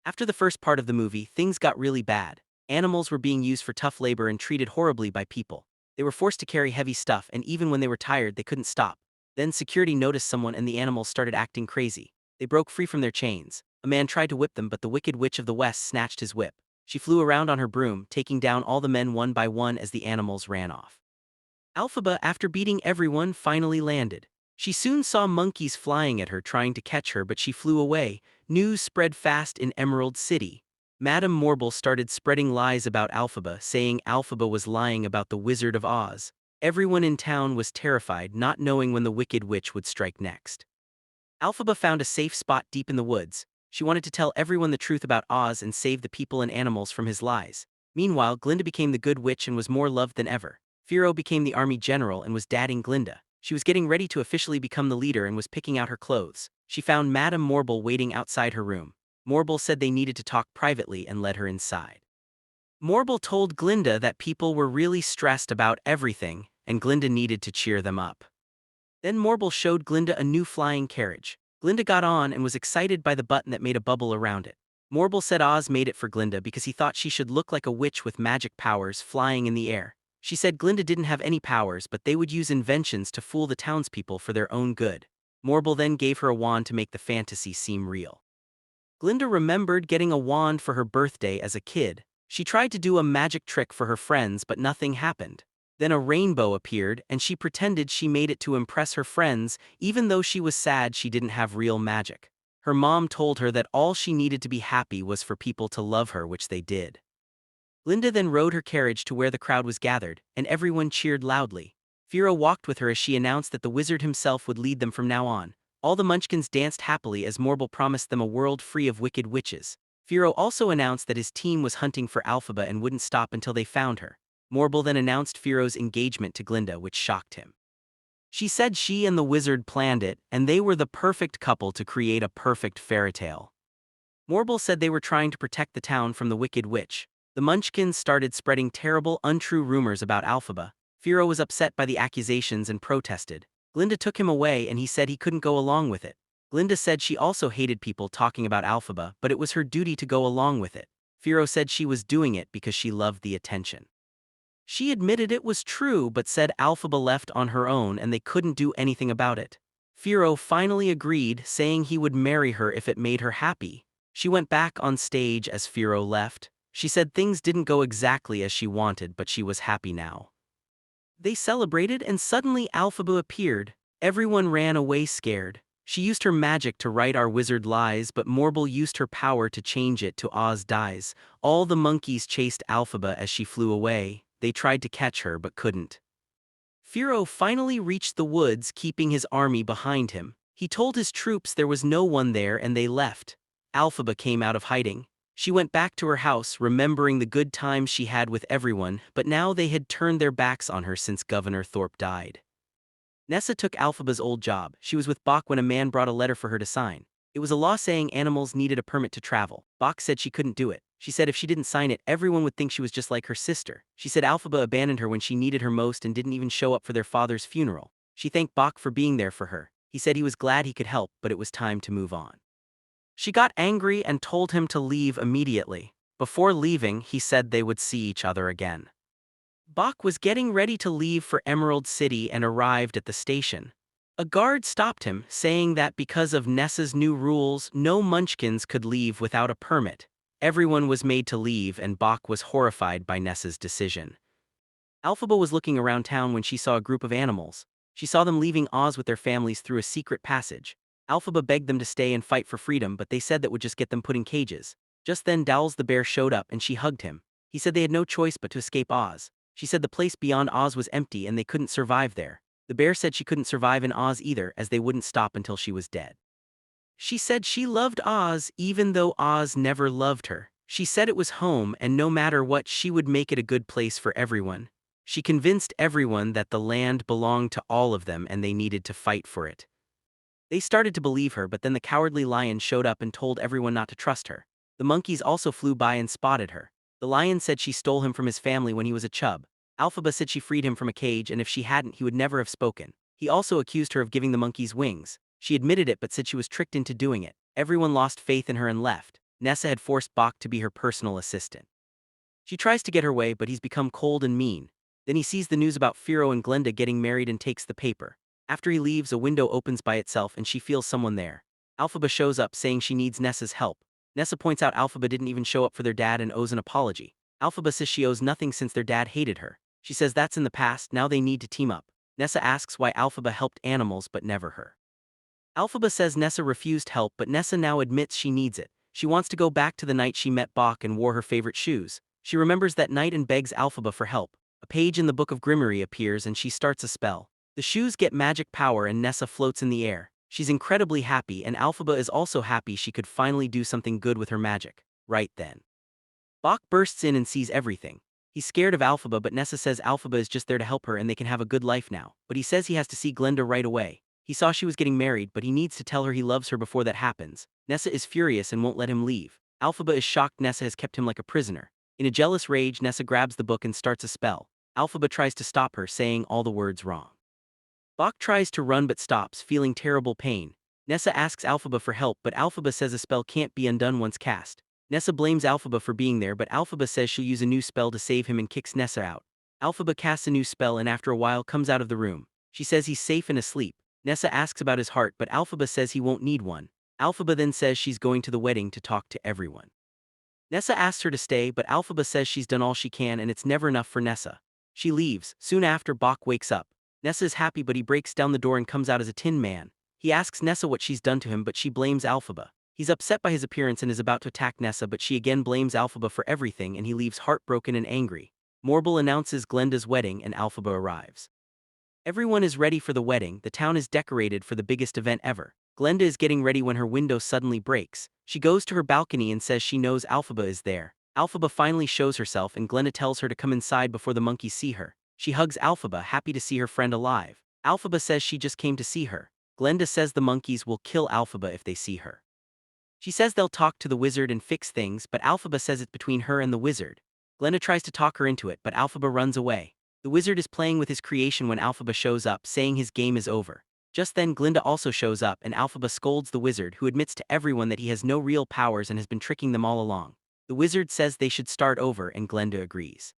After the first part of the movie, things got really bad. Animals were being used for tough labor and treated horribly by people. They were forced to carry heavy stuff, and even when they were tired, they couldn't stop. Then security noticed someone and the animals started acting crazy. They broke free from their chains. A man tried to whip them, but the Wicked Witch of the West snatched his whip. She flew around on her broom, taking down all the men one by one as the animals ran off. Alphaba, after beating everyone, finally landed. She soon saw monkeys flying at her trying to catch her, but she flew away. News spread fast in Emerald City. Madame Morble started spreading lies about Alphaba, saying Alphaba was lying about the Wizard of Oz. Everyone in town was terrified, not knowing when the Wicked Witch would strike next. Alphaba found a safe spot deep in the woods. She wanted to tell everyone the truth about Oz and save the people and animals from his lies. Meanwhile, Glinda became the Good Witch and was more loved than ever. Firo became the army general and was dadding Glinda. She was getting ready to officially become the leader and was picking out her clothes. She found Madame Morble waiting outside her room. Morble said they needed to talk privately and led her inside. Morble told Glinda that people were really stressed about everything, and Glinda needed to cheer them up. Then Morble showed Glinda a new flying carriage. Glinda got on and was excited by the button that made a bubble around it. Morble said Oz made it for Glinda because he thought she should look like a witch with magic powers flying in the air. She said Glinda didn't have any powers, but they would use inventions to fool the townspeople for their own good. Morble then gave her a wand to make the fantasy seem real. Glinda remembered getting a wand for her birthday as a kid. She tried to do a magic trick for her friends, but nothing happened. Then a rainbow appeared, and she pretended she made it to impress her friends, even though she was sad she didn't have real magic. Her mom told her that all she needed to be happy was for people to love her, which they did. Glinda then rode her carriage to where the crowd was gathered, and everyone cheered loudly. Firo walked with her as she announced that the wizard himself would lead them from now on. All the Munchkins danced happily as Morble promised them a world free of wicked witches. Firo also announced that his team was hunting for Alphaba and wouldn't stop until they found her. Morble then announced Firo's engagement to Glinda, which shocked him. She said she and the wizard planned it, and they were the perfect couple to create a perfect fairy tale. Morble said they were trying to protect the town from the Wicked Witch. The Munchkins started spreading terrible, untrue rumors about Alphaba. Firo was upset by the accusations and protested. Glinda took him away and he said he couldn't go along with it. Glinda said she also hated people talking about Alphaba, but it was her duty to go along with it. Firo said she was doing it because she loved the attention. She admitted it was true but said Alphaba left on her own and they couldn't do anything about it. Firo finally agreed, saying he would marry her if it made her happy. She went back on stage as Firo left. She said things didn't go exactly as she wanted, but she was happy now. They celebrated and suddenly Alphaba appeared. Everyone ran away scared. She used her magic to right our wizard lies, but Morble used her power to change it to Oz dies. All the monkeys chased Alphaba as she flew away. They tried to catch her but couldn't. Firo finally reached the woods, keeping his army behind him. He told his troops there was no one there and they left. Alphaba came out of hiding. She went back to her house, remembering the good times she had with everyone, but now they had turned their backs on her since Governor Thorpe died. Nessa took Alphaba's old job. She was with Bach when a man brought a letter for her to sign. It was a law saying animals needed a permit to travel. Bach said she couldn't do it. She said if she didn't sign it, everyone would think she was just like her sister. She said Alphaba abandoned her when she needed her most and didn't even show up for their father's funeral. She thanked Bach for being there for her. He said he was glad he could help, but it was time to move on. She got angry and told him to leave immediately. Before leaving, he said they would see each other again. Bach was getting ready to leave for Emerald City and arrived at the station. A guard stopped him, saying that because of Nessa's new rules, no Munchkins could leave without a permit. Everyone was made to leave and Bach was horrified by Nessa's decision. Alphaba was looking around town when she saw a group of animals. She saw them leaving Oz with their families through a secret passage. Alphaba begged them to stay and fight for freedom, but they said that would just get them put in cages. Just then Dowls the bear showed up and she hugged him. He said they had no choice but to escape Oz. She said the place beyond Oz was empty and they couldn't survive there. The bear said she couldn't survive in Oz either, as they wouldn't stop until she was dead. She said she loved Oz even though Oz never loved her. She said it was home and no matter what she would make it a good place for everyone. She convinced everyone that the land belonged to all of them and they needed to fight for it. They started to believe her, but then the cowardly lion showed up and told everyone not to trust her. The monkeys also flew by and spotted her. The lion said she stole him from his family when he was a chub. Alphaba said she freed him from a cage and if she hadn't he would never have spoken. He also accused her of giving the monkeys wings. She admitted it but said she was tricked into doing it. Everyone lost faith in her and left. Nessa had forced Bach to be her personal assistant. She tries to get her way, but he's become cold and mean. Then he sees the news about Firo and Glenda getting married and takes the paper. After he leaves, a window opens by itself and she feels someone there. Alphaba shows up saying she needs Nessa's help. Nessa points out Alphaba didn't even show up for their dad and owes an apology. Alphaba says she owes nothing since their dad hated her. She says that's in the past, now they need to team up. Nessa asks why Alphaba helped animals but never her. Alphaba says Nessa refused help, but Nessa now admits she needs it. She wants to go back to the night she met Bach and wore her favorite shoes. She remembers that night and begs Alphaba for help. A page in the Book of Grimmery appears and she starts a spell. The shoes get magic power and Nessa floats in the air. She's incredibly happy, and Alphaba is also happy she could finally do something good with her magic. Right then, Bach bursts in and sees everything. He's scared of Alphaba, but Nessa says Alphaba is just there to help her and they can have a good life now. But he says he has to see Glenda right away. He saw she was getting married, but he needs to tell her he loves her before that happens. Nessa is furious and won't let him leave. Alphaba is shocked Nessa has kept him like a prisoner. In a jealous rage, Nessa grabs the book and starts a spell. Alphaba tries to stop her, saying all the words wrong. Bach tries to run but stops, feeling terrible pain. Nessa asks Alphaba for help, but Alphaba says a spell can't be undone once cast. Nessa blames Alphaba for being there, but Alphaba says she'll use a new spell to save him and kicks Nessa out. Alphaba casts a new spell and after a while comes out of the room. She says he's safe and asleep. Nessa asks about his heart, but Alphaba says he won't need one. Alphaba then says she's going to the wedding to talk to everyone. Nessa asks her to stay, but Alphaba says she's done all she can and it's never enough for Nessa. She leaves. Soon after, Bach wakes up. Nessa is happy, but he breaks down the door and comes out as a tin man. He asks Nessa what she's done to him, but she blames Alphaba. He's upset by his appearance and is about to attack Nessa, but she again blames Alphaba for everything and he leaves heartbroken and angry. Morble announces Glenda's wedding and Alphaba arrives. Everyone is ready for the wedding. The town is decorated for the biggest event ever. Glenda is getting ready when her window suddenly breaks. She goes to her balcony and says she knows Alphaba is there. Alphaba finally shows herself and Glenda tells her to come inside before the monkeys see her. She hugs Alphaba, happy to see her friend alive. Alphaba says she just came to see her. Glenda says the monkeys will kill Alphaba if they see her. She says they'll talk to the wizard and fix things, but Alphaba says it's between her and the wizard. Glenda tries to talk her into it, but Alphaba runs away. The wizard is playing with his creation when Alphaba shows up, saying his game is over. Just then Glenda also shows up and Alphaba scolds the wizard, who admits to everyone that he has no real powers and has been tricking them all along. The wizard says they should start over and Glenda agrees.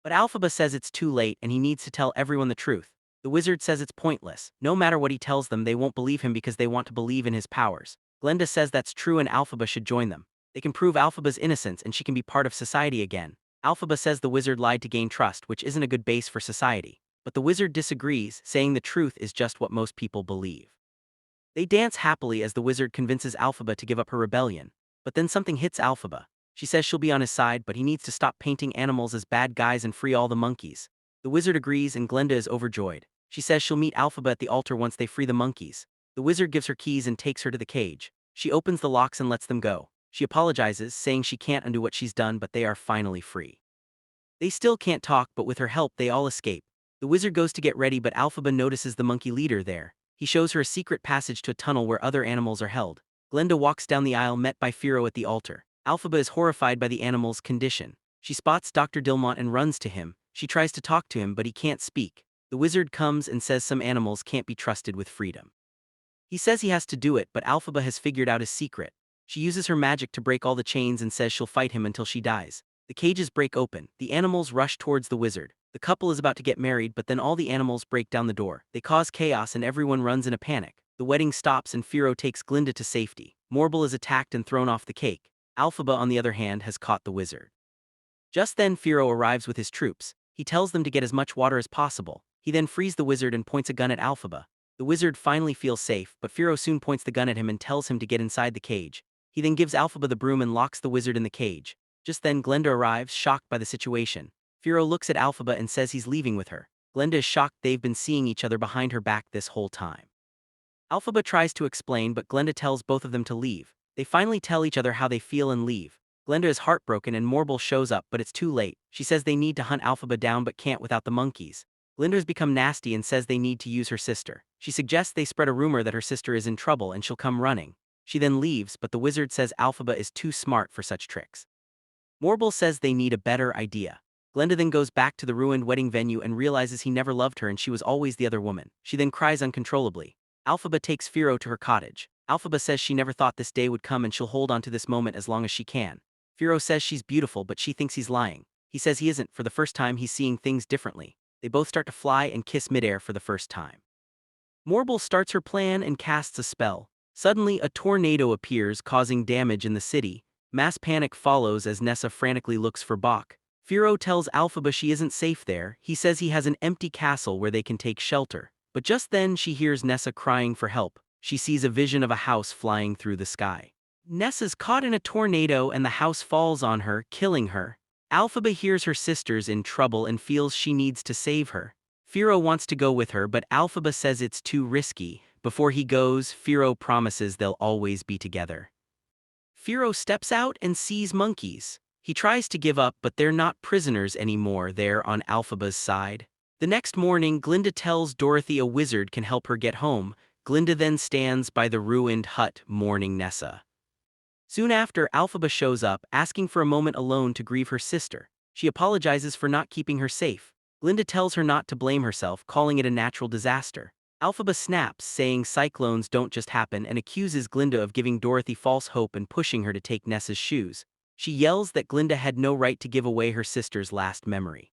But Alphaba says it's too late and he needs to tell everyone the truth. The wizard says it's pointless. No matter what he tells them, they won't believe him because they want to believe in his powers. Glenda says that's true and Alphaba should join them. They can prove Alphaba's innocence and she can be part of society again. Alphaba says the wizard lied to gain trust, which isn't a good base for society. But the wizard disagrees, saying the truth is just what most people believe. They dance happily as the wizard convinces Alphaba to give up her rebellion. But then something hits Alphaba. She says she'll be on his side, but he needs to stop painting animals as bad guys and free all the monkeys. The wizard agrees and Glenda is overjoyed. She says she'll meet Alphaba at the altar once they free the monkeys. The wizard gives her keys and takes her to the cage. She opens the locks and lets them go. She apologizes, saying she can't undo what she's done, but they are finally free. They still can't talk, but with her help they all escape. The wizard goes to get ready, but Alphaba notices the monkey leader there. He shows her a secret passage to a tunnel where other animals are held. Glenda walks down the aisle, met by Firo at the altar. Alphaba is horrified by the animal's condition. She spots Dr. Dilmont and runs to him. She tries to talk to him, but he can't speak. The wizard comes and says some animals can't be trusted with freedom. He says he has to do it, but Alphaba has figured out his secret. She uses her magic to break all the chains and says she'll fight him until she dies. The cages break open. The animals rush towards the wizard. The couple is about to get married, but then all the animals break down the door. They cause chaos and everyone runs in a panic. The wedding stops and Firo takes Glenda to safety. Morble is attacked and thrown off the cake. Alphaba, on the other hand, has caught the wizard. Just then Firo arrives with his troops. He tells them to get as much water as possible. He then frees the wizard and points a gun at Alphaba. The wizard finally feels safe, but Firo soon points the gun at him and tells him to get inside the cage. He then gives Alphaba the broom and locks the wizard in the cage. Just then Glenda arrives, shocked by the situation. Firo looks at Alphaba and says he's leaving with her. Glenda is shocked they've been seeing each other behind her back this whole time. Alphaba tries to explain, but Glenda tells both of them to leave. They finally tell each other how they feel and leave. Glenda is heartbroken and Morble shows up, but it's too late. She says they need to hunt Alphaba down but can't without the monkeys. Glenda has become nasty and says they need to use her sister. She suggests they spread a rumor that her sister is in trouble and she'll come running. She then leaves, but the wizard says Alphaba is too smart for such tricks. Morble says they need a better idea. Glenda then goes back to the ruined wedding venue and realizes he never loved her and she was always the other woman. She then cries uncontrollably. Alphaba takes Firo to her cottage. Alphaba says she never thought this day would come and she'll hold on to this moment as long as she can. Firo says she's beautiful but she thinks he's lying. He says he isn't. For the first time he's seeing things differently. They both start to fly and kiss midair for the first time. Morble starts her plan and casts a spell. Suddenly, a tornado appears, causing damage in the city. Mass panic follows as Nessa frantically looks for Bach. Firo tells Alphaba she isn't safe there. He says he has an empty castle where they can take shelter. But just then she hears Nessa crying for help. She sees a vision of a house flying through the sky. Nessa's caught in a tornado and the house falls on her, killing her. Alphaba hears her sister's in trouble and feels she needs to save her. Firo wants to go with her, but Alphaba says it's too risky. Before he goes, Firo promises they'll always be together. Firo steps out and sees monkeys. He tries to give up, but they're not prisoners anymore. They're on Alphaba's side. The next morning, Glenda tells Dorothy a wizard can help her get home. Glenda then stands by the ruined hut, mourning Nessa. Soon after, Alphaba shows up, asking for a moment alone to grieve her sister. She apologizes for not keeping her safe. Glenda tells her not to blame herself, calling it a natural disaster. Alphaba snaps, saying cyclones don't just happen, and accuses Glenda of giving Dorothy false hope and pushing her to take Nessa's shoes. She yells that Glenda had no right to give away her sister's last memory.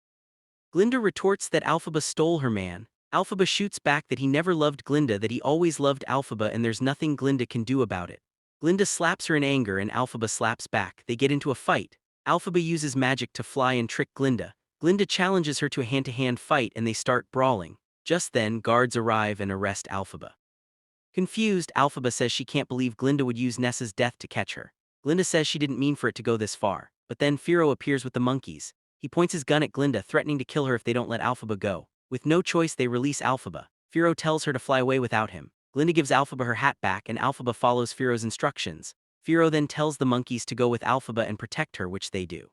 Glenda retorts that Alphaba stole her man. Alphaba shoots back that he never loved Glenda, that he always loved Alphaba and there's nothing Glenda can do about it. Glenda slaps her in anger and Alphaba slaps back. They get into a fight. Alphaba uses magic to fly and trick Glenda. Glenda challenges her to a hand-to-hand fight and they start brawling. Just then, guards arrive and arrest Alphaba. Confused, Alphaba says she can't believe Glenda would use Nessa's death to catch her. Glenda says she didn't mean for it to go this far. But then Firo appears with the monkeys. He points his gun at Glenda, threatening to kill her if they don't let Alphaba go. With no choice, they release Alphaba. Firo tells her to fly away without him. Glenda gives Alphaba her hat back and Alphaba follows Firo's instructions. Firo then tells the monkeys to go with Alphaba and protect her, which they do.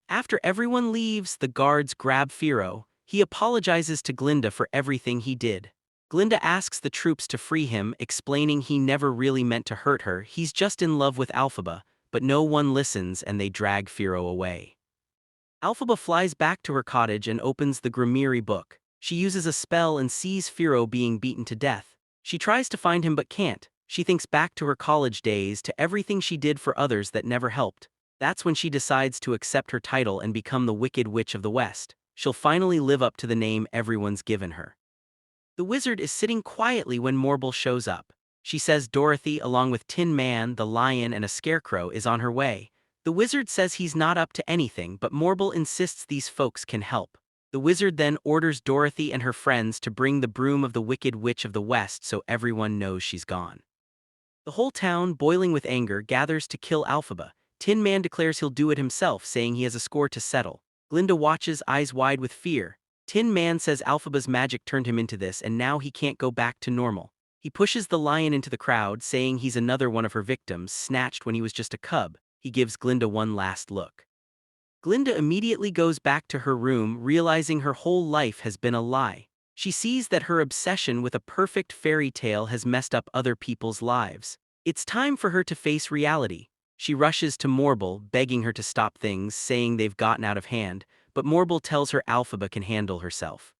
After everyone leaves, the guards grab Firo. He apologizes to Glenda for everything he did. Glenda asks the troops to free him, explaining he never really meant to hurt her. He's just in love with Alphaba, but no one listens and they drag Firo away. Alphaba flies back to her cottage and opens the Grimiri book. She uses a spell and sees Firo being beaten to death. She tries to find him but can't. She thinks back to her college days, to everything she did for others that never helped. That's when she decides to accept her title and become the Wicked Witch of the West. She'll finally live up to the name everyone's given her. The wizard is sitting quietly when Morble shows up. She says Dorothy, along with Tin Man, the lion, and a scarecrow, is on her way. The wizard says he's not up to anything, but Morble insists these folks can help. The wizard then orders Dorothy and her friends to bring the broom of the Wicked Witch of the West so everyone knows she's gone. The whole town, boiling with anger, gathers to kill Alphaba. Tin Man declares he'll do it himself, saying he has a score to settle. Glenda watches, eyes wide with fear. Tin Man says Alphaba's magic turned him into this and now he can't go back to normal. He pushes the lion into the crowd, saying he's another one of her victims, snatched when he was just a cub. He gives Glenda one last look. Glenda immediately goes back to her room, realizing her whole life has been a lie. She sees that her obsession with a perfect fairy tale has messed up other people's lives. It's time for her to face reality. She rushes to Morble, begging her to stop things, saying they've gotten out of hand, but Morble tells her Alphaba can handle herself.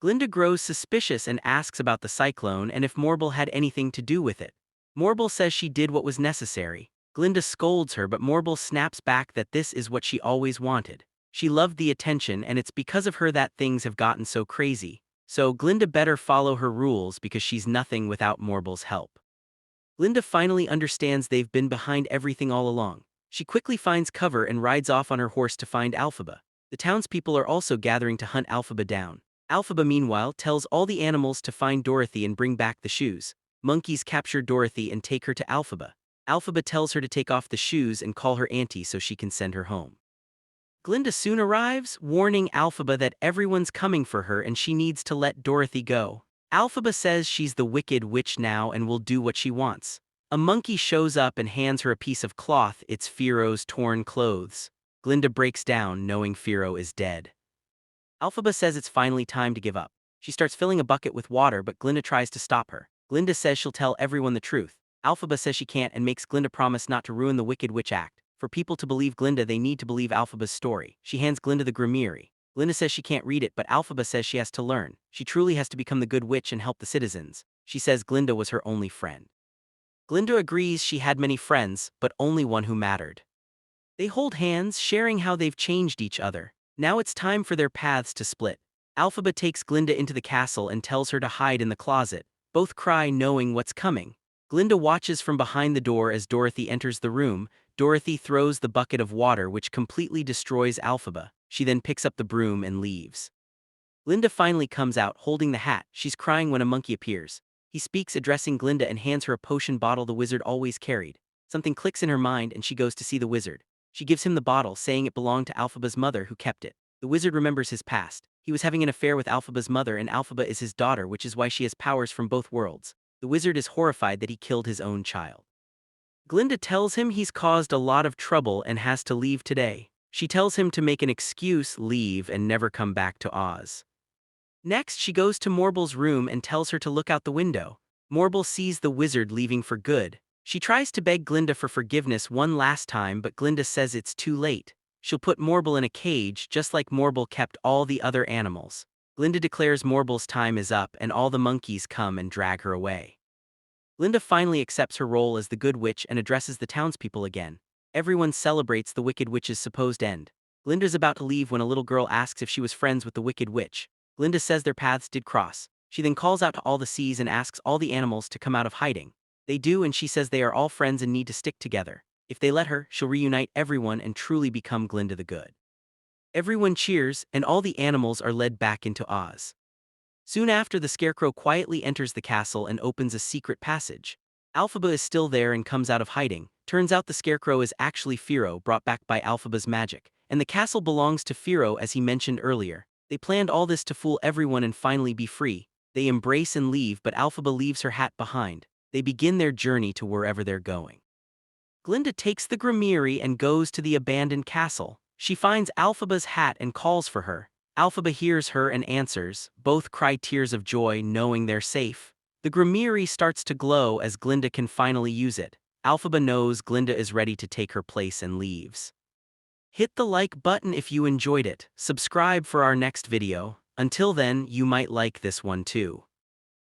Glenda grows suspicious and asks about the cyclone and if Morble had anything to do with it. Morble says she did what was necessary. Glenda scolds her, but Morble snaps back that this is what she always wanted. She loved the attention and it's because of her that things have gotten so crazy. So Glenda better follow her rules because she's nothing without Morble's help. Glenda finally understands they've been behind everything all along. She quickly finds cover and rides off on her horse to find Alphaba. The townspeople are also gathering to hunt Alphaba down. Alphaba, meanwhile, tells all the animals to find Dorothy and bring back the shoes. Monkeys capture Dorothy and take her to Alphaba. Alphaba tells her to take off the shoes and call her auntie so she can send her home. Glenda soon arrives, warning Alphaba that everyone's coming for her and she needs to let Dorothy go. Alphaba says she's the Wicked Witch now and will do what she wants. A monkey shows up and hands her a piece of cloth. It's Firo's torn clothes. Glenda breaks down, knowing Firo is dead. Alphaba says it's finally time to give up. She starts filling a bucket with water, but Glenda tries to stop her. Glenda says she'll tell everyone the truth. Alphaba says she can't and makes Glenda promise not to ruin the Wicked Witch Act. For people to believe Glenda, they need to believe Alphaba's story. She hands Glenda the Grimiri. Glenda says she can't read it, but Alphaba says she has to learn. She truly has to become the good witch and help the citizens. She says Glenda was her only friend. Glenda agrees she had many friends, but only one who mattered. They hold hands, sharing how they've changed each other. Now it's time for their paths to split. Alphaba takes Glenda into the castle and tells her to hide in the closet. Both cry, knowing what's coming. Glenda watches from behind the door as Dorothy enters the room. Dorothy throws the bucket of water, which completely destroys Alphaba. She then picks up the broom and leaves. Glenda finally comes out, holding the hat. She's crying when a monkey appears. He speaks, addressing Glenda, and hands her a potion bottle the wizard always carried. Something clicks in her mind and she goes to see the wizard. She gives him the bottle, saying it belonged to Alphaba's mother, who kept it. The wizard remembers his past. He was having an affair with Alphaba's mother, and Alphaba is his daughter, which is why she has powers from both worlds. The wizard is horrified that he killed his own child. Glenda tells him he's caused a lot of trouble and has to leave today. She tells him to make an excuse, leave, and never come back to Oz. Next, she goes to Morble's room and tells her to look out the window. Morble sees the wizard leaving for good. She tries to beg Glenda for forgiveness one last time, but Glenda says it's too late. She'll put Morble in a cage, just like Morble kept all the other animals. Glenda declares Morble's time is up, and all the monkeys come and drag her away. Glenda finally accepts her role as the Good Witch and addresses the townspeople again. Everyone celebrates the Wicked Witch's supposed end. Glenda's about to leave when a little girl asks if she was friends with the Wicked Witch. Glenda says their paths did cross. She then calls out to all the seas and asks all the animals to come out of hiding. They do, and she says they are all friends and need to stick together. If they let her, she'll reunite everyone and truly become Glenda the Good. Everyone cheers, and all the animals are led back into Oz. Soon after, the Scarecrow quietly enters the castle and opens a secret passage. Alphaba is still there and comes out of hiding. Turns out the Scarecrow is actually Firo, brought back by Alphaba's magic, and the castle belongs to Firo, as he mentioned earlier. They planned all this to fool everyone and finally be free. They embrace and leave, but Alphaba leaves her hat behind. They begin their journey to wherever they're going. Glenda takes the Grimoire and goes to the abandoned castle. She finds Alphaba's hat and calls for her. Alphaba hears her and answers. Both cry tears of joy, knowing they're safe. The Grimoire starts to glow as Glenda can finally use it. Alphaba knows Glenda is ready to take her place and leaves. Hit the like button if you enjoyed it. Subscribe for our next video. Until then, you might like this one too.